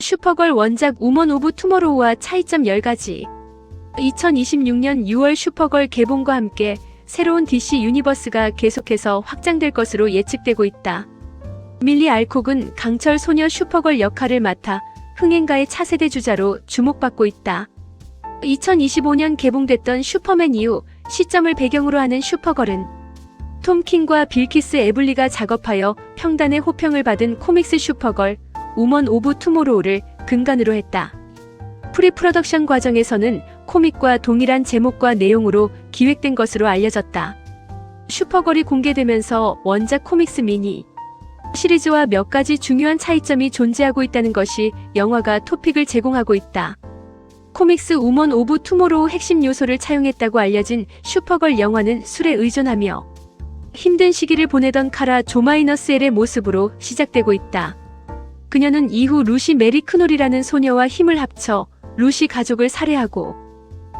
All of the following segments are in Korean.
슈퍼걸 원작 우먼 오브 투모로우와 차이점 10가지. 2026년 6월 슈퍼걸 개봉과 함께 새로운 DC 유니버스가 계속해서 확장될 것으로 예측되고 있다. 밀리 알콕은 강철 소녀 슈퍼걸 역할을 맡아 흥행가의 차세대 주자로 주목받고 있다. 2025년 개봉됐던 슈퍼맨 이후 시점을 배경으로 하는 슈퍼걸은 톰 킹과 빌키스 애블리가 작업하여 평단의 호평을 받은 코믹스 슈퍼걸 우먼 오브 투모로우를 근간으로 했다. 프리프로덕션 과정에서는 코믹과 동일한 제목과 내용으로 기획된 것으로 알려졌다. 슈퍼걸이 공개되면서 원작 코믹스 미니 시리즈와 몇 가지 중요한 차이점이 존재하고 있다는 것이 영화가 토픽을 제공하고 있다. 코믹스 우먼 오브 투모로우 핵심 요소를 차용했다고 알려진 슈퍼걸 영화는 술에 의존하며 힘든 시기를 보내던 카라 조마이너스엘의 모습으로 시작되고 있다. 그녀는 이후 루시 메리 크놀이라는 소녀와 힘을 합쳐 루시 가족을 살해하고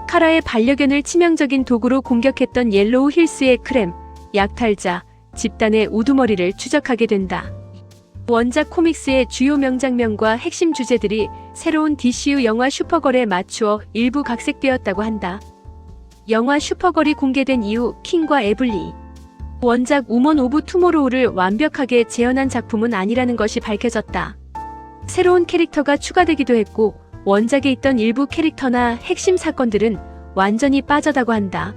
카라의 반려견을 치명적인 도구로 공격했던 옐로우 힐스의 크렘, 약탈자, 집단의 우두머리를 추적하게 된다. 원작 코믹스의 주요 명장면과 핵심 주제들이 새로운 DCU 영화 슈퍼걸에 맞추어 일부 각색되었다고 한다. 영화 슈퍼걸이 공개된 이후 킹과 애블리, 원작 우먼 오브 투모로우를 완벽하게 재현한 작품은 아니라는 것이 밝혀졌다. 새로운 캐릭터가 추가되기도 했고 원작에 있던 일부 캐릭터나 핵심 사건들은 완전히 빠져다고 한다.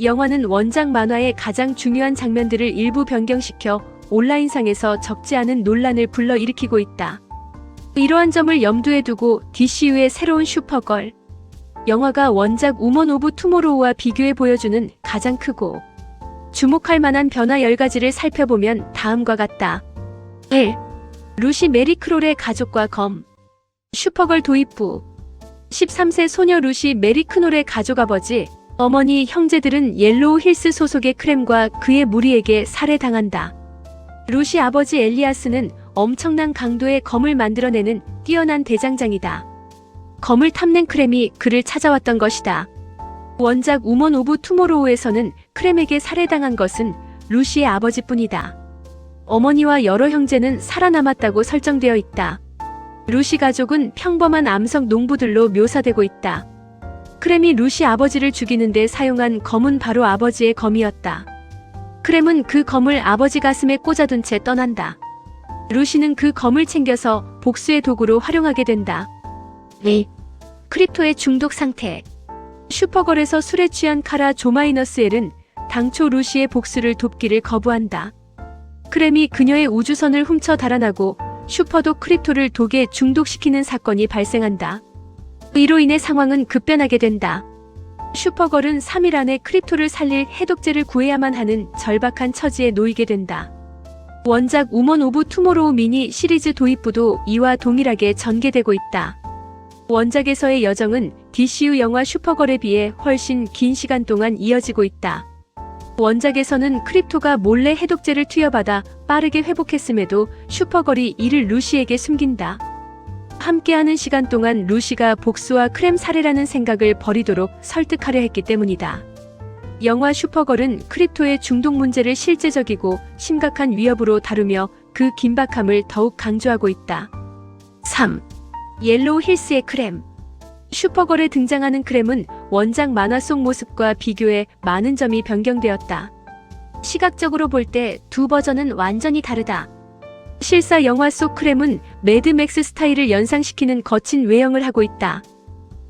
영화는 원작 만화의 가장 중요한 장면들을 일부 변경시켜 온라인상에서 적지 않은 논란을 불러일으키고 있다. 이러한 점을 염두에 두고 DCU의 새로운 슈퍼걸 영화가 원작 우먼 오브 투모로우와 비교해 보여주는 가장 크고 주목할 만한 변화 10가지를 살펴보면 다음과 같다. 1. 루시 메리 크롤의 가족과 검 슈퍼걸 도입부 13세 소녀 루시 메리 크놀의 가족 아버지, 어머니, 형제들은 옐로우 힐스 소속의 크렘과 그의 무리에게 살해당한다. 루시 아버지 엘리아스는 엄청난 강도의 검을 만들어내는 뛰어난 대장장이다. 검을 탐낸 크렘이 그를 찾아왔던 것이다. 원작 우먼 오브 투모로우에서는 크렘에게 살해당한 것은 루시의 아버지뿐이다. 어머니와 여러 형제는 살아남았다고 설정되어 있다. 루시 가족은 평범한 암석 농부들로 묘사되고 있다. 크렘이 루시 아버지를 죽이는데 사용한 검은 바로 아버지의 검이었다. 크렘은 그 검을 아버지 가슴에 꽂아둔 채 떠난다. 루시는 그 검을 챙겨서 복수의 도구로 활용하게 된다. 2. 크립토의 중독 상태 슈퍼걸에서 술에 취한 카라 조마이너스엘은 당초 루시의 복수를 돕기를 거부한다. 크렘이 그녀의 우주선을 훔쳐 달아나고 슈퍼도 크립토를 독에 중독시키는 사건이 발생한다. 이로 인해 상황은 급변하게 된다. 슈퍼걸은 3일 안에 크립토를 살릴 해독제를 구해야만 하는 절박한 처지에 놓이게 된다. 원작 우먼 오브 투모로우 미니 시리즈 도입부도 이와 동일하게 전개되고 있다. 원작에서의 여정은 DCU 영화 슈퍼걸에 비해 훨씬 긴 시간 동안 이어지고 있다. 원작에서는 크립토가 몰래 해독제를 투여받아 빠르게 회복했음에도 슈퍼걸이 이를 루시에게 숨긴다. 함께하는 시간 동안 루시가 복수와 크렘 살해라는 생각을 버리도록 설득하려 했기 때문이다. 영화 슈퍼걸은 크립토의 중독 문제를 실제적이고 심각한 위협으로 다루며 그 긴박함을 더욱 강조하고 있다. 3. 옐로우 힐스의 크렘 슈퍼걸에 등장하는 크렘은 원작 만화 속 모습과 비교해 많은 점이 변경되었다. 시각적으로 볼 때 두 버전은 완전히 다르다. 실사 영화 속 크렘은 매드맥스 스타일을 연상시키는 거친 외형을 하고 있다.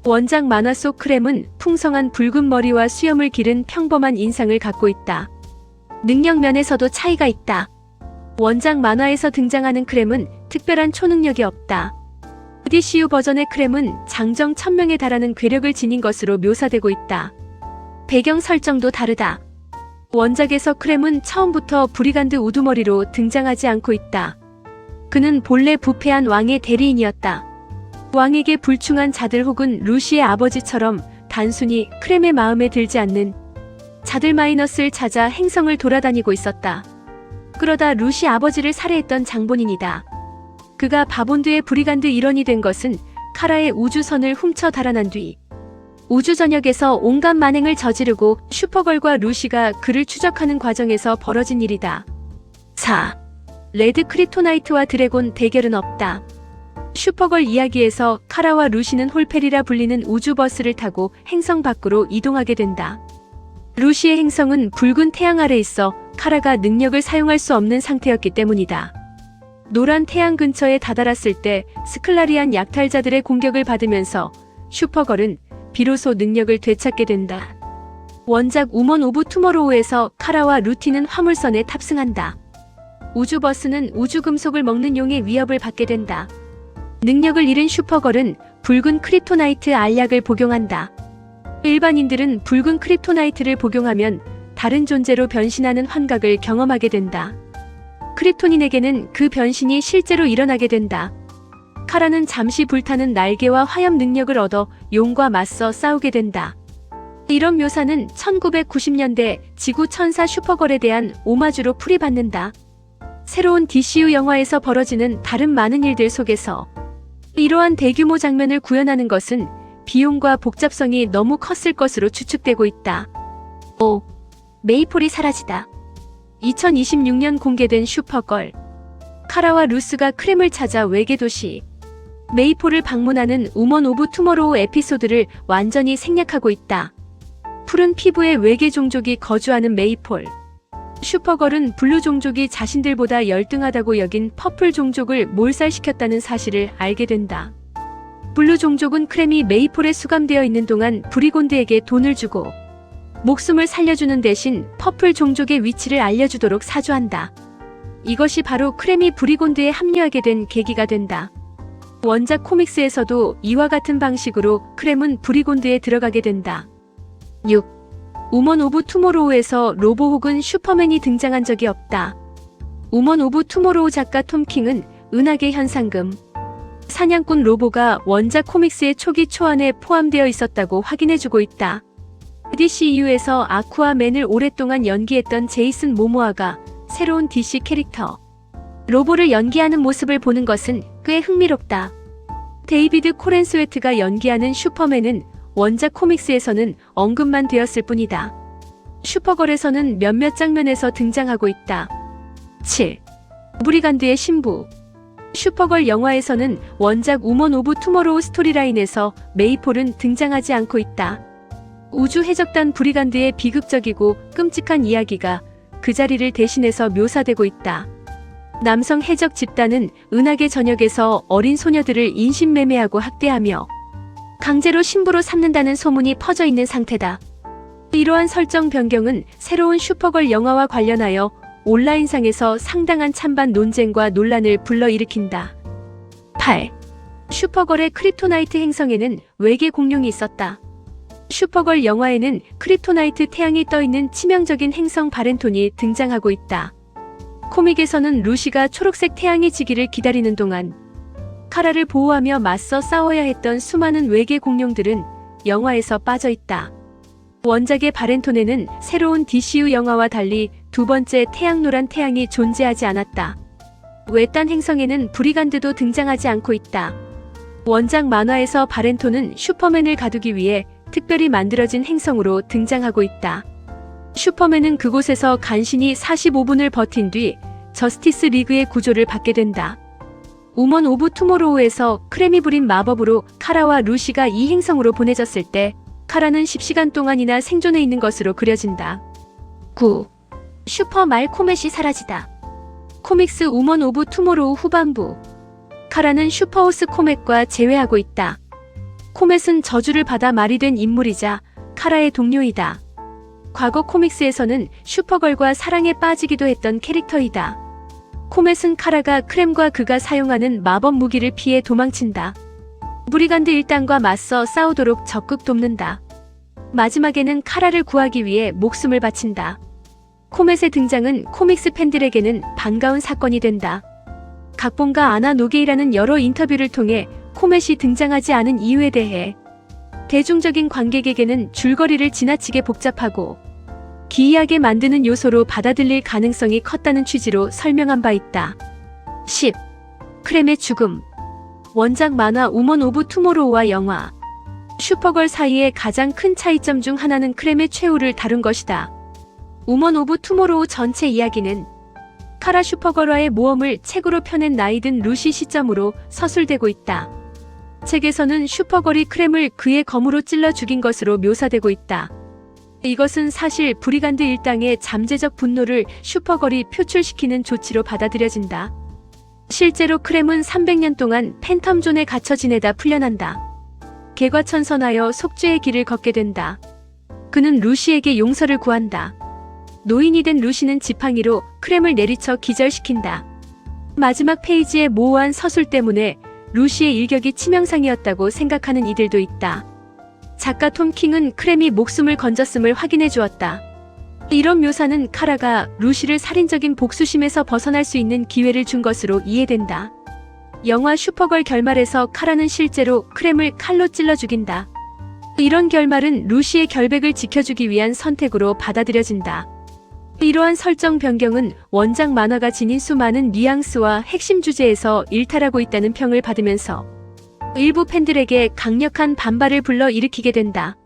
원작 만화 속 크렘은 풍성한 붉은 머리와 수염을 기른 평범한 인상을 갖고 있다. 능력 면에서도 차이가 있다. 원작 만화에서 등장하는 크렘은 특별한 초능력이 없다. DCU 버전의 크렘은 장정 1000명에 달하는 괴력을 지닌 것으로 묘사되고 있다. 배경 설정도 다르다. 원작에서 크렘은 처음부터 브리간드 우두머리로 등장하지 않고 있다. 그는 본래 부패한 왕의 대리인이었다. 왕에게 불충한 자들 혹은 루시의 아버지처럼 단순히 크렘의 마음에 들지 않는 자들 마이너스를 찾아 행성을 돌아다니고 있었다. 그러다 루시 아버지를 살해했던 장본인이다. 그가 바본드의 브리간드 일원이 된 것은 카라의 우주선을 훔쳐 달아난 뒤 우주전역에서 온갖 만행을 저지르고 슈퍼걸과 루시가 그를 추적하는 과정에서 벌어진 일이다. 4. 레드 크립토나이트와 드래곤 대결은 없다. 슈퍼걸 이야기에서 카라와 루시는 홀페리라 불리는 우주버스를 타고 행성 밖으로 이동하게 된다. 루시의 행성은 붉은 태양 아래 있어 카라가 능력을 사용할 수 없는 상태였기 때문이다. 노란 태양 근처에 다다랐을 때 스클라리안 약탈자들의 공격을 받으면서 슈퍼걸은 비로소 능력을 되찾게 된다. 원작 우먼 오브 투머로우에서 카라와 루티는 화물선에 탑승한다. 우주버스는 우주금속을 먹는 용의 위협을 받게 된다. 능력을 잃은 슈퍼걸은 붉은 크립토나이트 알약을 복용한다. 일반인들은 붉은 크립토나이트를 복용하면 다른 존재로 변신하는 환각을 경험하게 된다. 크립토닌에게는 그 변신이 실제로 일어나게 된다. 카라는 잠시 불타는 날개와 화염 능력을 얻어 용과 맞서 싸우게 된다. 이런 묘사는 1990년대 지구 천사 슈퍼걸에 대한 오마주로 풀이받는다. 새로운 DCU 영화에서 벌어지는 다른 많은 일들 속에서 이러한 대규모 장면을 구현하는 것은 비용과 복잡성이 너무 컸을 것으로 추측되고 있다. 5. 메이폴이 사라지다. 2026년 공개된 슈퍼걸. 카라와 루스가 크렘을 찾아 외계 도시 메이폴을 방문하는 우먼 오브 투머로우 에피소드를 완전히 생략하고 있다. 푸른 피부의 외계 종족이 거주하는 메이폴. 슈퍼걸은 블루 종족이 자신들보다 열등하다고 여긴 퍼플 종족을 몰살시켰다는 사실을 알게 된다. 블루 종족은 크렘이 메이폴에 수감되어 있는 동안 브리곤드에게 돈을 주고 목숨을 살려주는 대신 퍼플 종족의 위치를 알려주도록 사주한다. 이것이 바로 크렘이 브리곤드에 합류하게 된 계기가 된다. 원작 코믹스에서도 이와 같은 방식으로 크렘은 브리곤드에 들어가게 된다. 6. 우먼 오브 투모로우에서 로보 혹은 슈퍼맨이 등장한 적이 없다. 우먼 오브 투모로우 작가 톰 킹은 은하계 현상금, 사냥꾼 로보가 원작 코믹스의 초기 초안에 포함되어 있었다고 확인해주고 있다. DCU에서 아쿠아맨을 오랫동안 연기했던 제이슨 모모아가 새로운 DC 캐릭터 로보를 연기하는 모습을 보는 것은 꽤 흥미롭다. 데이비드 코렌스웨트가 연기하는 슈퍼맨은 원작 코믹스에서는 언급만 되었을 뿐이다. 슈퍼걸에서는 몇몇 장면에서 등장하고 있다. 7. 브리간드의 신부. 슈퍼걸 영화에서는 원작 우먼 오브 투머로우 스토리라인에서 메이폴은 등장하지 않고 있다. 우주 해적단 브리간드의 비극적이고 끔찍한 이야기가 그 자리를 대신해서 묘사되고 있다. 남성 해적 집단은 은하계 전역에서 어린 소녀들을 인신매매하고 학대하며 강제로 신부로 삼는다는 소문이 퍼져 있는 상태다. 이러한 설정 변경은 새로운 슈퍼걸 영화와 관련하여 온라인상에서 상당한 찬반 논쟁과 논란을 불러일으킨다. 8. 슈퍼걸의 크립토나이트 행성에는 외계 공룡이 있었다. 슈퍼걸 영화에는 크립토나이트 태양이 떠있는 치명적인 행성 바렌톤이 등장하고 있다. 코믹에서는 루시가 초록색 태양이 지기를 기다리는 동안 카라를 보호하며 맞서 싸워야 했던 수많은 외계 공룡들은 영화에서 빠져있다. 원작의 바렌톤에는 새로운 DCU 영화와 달리 두 번째 태양노란 태양이 존재하지 않았다. 외딴 행성에는 브리간드도 등장하지 않고 있다. 원작 만화에서 바렌톤은 슈퍼맨을 가두기 위해 특별히 만들어진 행성으로 등장하고 있다. 슈퍼맨은 그곳에서 간신히 45분을 버틴 뒤 저스티스 리그의 구조를 받게 된다. 우먼 오브 투모로우에서 크렘이 부린 마법으로 카라와 루시가 이 행성으로 보내졌을 때 카라는 10시간 동안이나 생존해 있는 것으로 그려진다. 9. 슈퍼 말코멧이 사라지다. 코믹스 우먼 오브 투모로우 후반부. 카라는 슈퍼호스 코멧과 재회하고 있다. 코멧은 저주를 받아 말이 된 인물이자 카라의 동료이다. 과거 코믹스에서는 슈퍼걸과 사랑에 빠지기도 했던 캐릭터이다. 코멧은 카라가 크렘과 그가 사용하는 마법 무기를 피해 도망친다. 브리간드 일당과 맞서 싸우도록 적극 돕는다. 마지막에는 카라를 구하기 위해 목숨을 바친다. 코멧의 등장은 코믹스 팬들에게는 반가운 사건이 된다. 각본가 아나 노게이라는 여러 인터뷰를 통해 코멧이 등장하지 않은 이유에 대해 대중적인 관객에게는 줄거리를 지나치게 복잡하고 기이하게 만드는 요소로 받아들일 가능성이 컸다는 취지로 설명한 바 있다. 10. 크렘의 죽음. 원작 만화 우먼 오브 투모로우와 영화 슈퍼걸 사이의 가장 큰 차이점 중 하나는 크렘의 최후를 다룬 것이다. 우먼 오브 투모로우 전체 이야기는 카라 슈퍼걸와의 모험을 책으로 펴낸 나이든 루시 시점으로 서술되고 있다. 책에서는 슈퍼걸이 크렘을 그의 검으로 찔러 죽인 것으로 묘사되고 있다. 이것은 사실 브리간드 일당의 잠재적 분노를 슈퍼걸이 표출시키는 조치로 받아들여진다. 실제로 크렘은 300년 동안 팬텀존에 갇혀 지내다 풀려난다. 개과천선하여 속죄의 길을 걷게 된다. 그는 루시에게 용서를 구한다. 노인이 된 루시는 지팡이로 크렘을 내리쳐 기절시킨다. 마지막 페이지의 모호한 서술 때문에 루시의 일격이 치명상이었다고 생각하는 이들도 있다. 작가 톰 킹은 크렘이 목숨을 건졌음을 확인해 주었다. 이런 묘사는 카라가 루시를 살인적인 복수심에서 벗어날 수 있는 기회를 준 것으로 이해된다. 영화 슈퍼걸 결말에서 카라는 실제로 크렘을 칼로 찔러 죽인다. 이런 결말은 루시의 결백을 지켜주기 위한 선택으로 받아들여진다. 이러한 설정 변경은 원작 만화가 지닌 수많은 뉘앙스와 핵심 주제에서 일탈하고 있다는 평을 받으면서 일부 팬들에게 강력한 반발을 불러일으키게 된다.